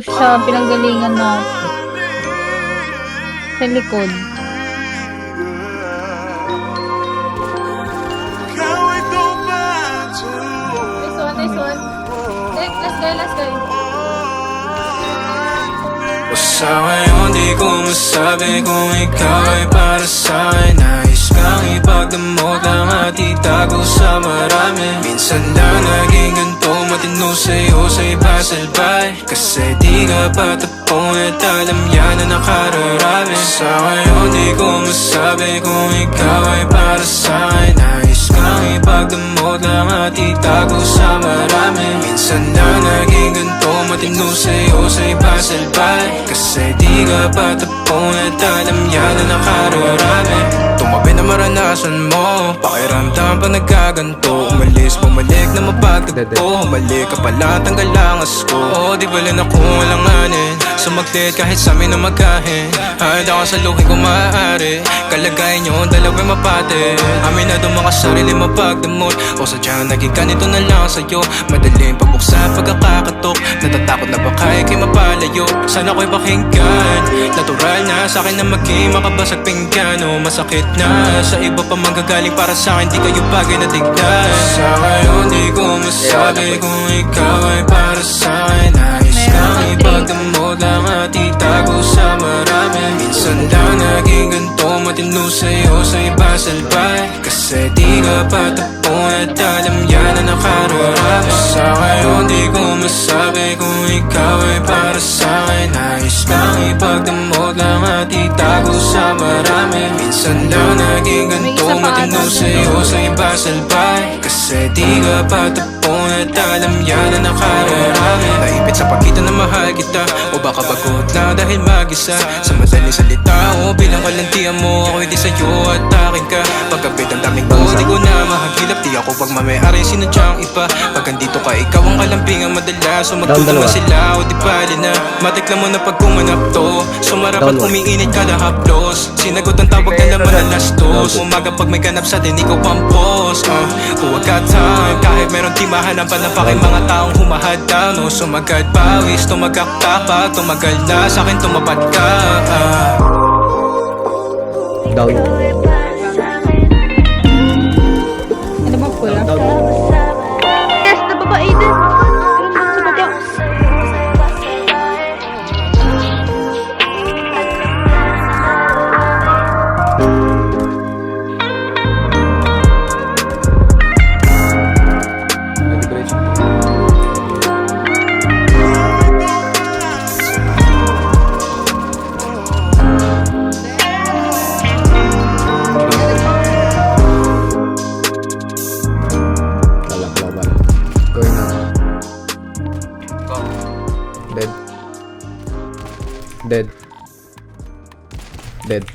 Sa pinanggalingan natin. Sa likod. Nice one. Last guy. Sa ngayon di ko masabi kung ikaw ay para sa'kin. Nais kang ipagdamot ang at itago sa marami. Minsan lang naging ganito, matino sa'yo sa iba salbay. Kasi di ka patapong at alam yan na nakararami. Sa ngayon di ko masabi kung ikaw ay para sa'kin. Nais kang ipagdamot ang at itago sa marami. Minsan lang naging ganito, matino sa'yo sa iba salbay. Kasi di ka patapong at alam yan na nakararami. Tumabi na maranasan mo, pakiramdam pa nagkaganto. Umalis, bumalik na mapagtagpo. Balik ka pala, tanggal ang asko. Di bala na kung alanganin, sumaglit kahit sa amin na magkahin. Handa ka sa luhin kung maaari, kalagayan nyo dalawa'y mapate. Amin na mga sarili mapagdamot, o sadyang naging ganito na lang sa'yo. Madaling pagbuksan pagkakakatok, natatakot na baka ikay mapalayo. Sana ko'y pakinggan, natural na sa'kin na maging makabasag pinggan. O masakit na sa iba pa manggagaling, para sa'kin di kayo bagay na tignan. Sa ngayon di ko masabi kung ikaw ay para sa'kin. Nais kang ipagdamot lang at itago sa marami. Minsan lang naging ganito, matino sa'yo sa iba salbay. Kasi di ka patapong at alam yan na nakararami. Sa ngayon di ko masabi kung ikaw ay para sa'kin. Nais kang ipagdamot lang at itago sa marami. Minsan lang naging ganito, matino sa'yo sa iba salbay. Kasi di ka patapong at alam yan na nakararami. Naipit sa pagkita na mahal kita, o baka bagot lang dahil mag-isa. Sa madaling salita o bilang kalantian mo, ako'y di sa'yo at akin ka. Pagkabit ang daming ko, di ko na mahagilap. Di ako pagmamayari, sinadyang iba. Pag andito ka, ikaw ang kalambingan madalas. So magtulungan sila o di bali na. Matik lang mo na pag kumanap to, so marapat umiinit kada haplos. Sinagot ang tawag na naman na last dos. Umaga pag may ganap sa din, ikaw pang boss. Huwag ka time, kahit meron di mahanapan na pakay mga taong humahad down. O sumagad pawis, tumagak kapag tumagal na sa'kin tumapat ka. Down. Ano ba pula? Yes, nababae din. Dead. Dead.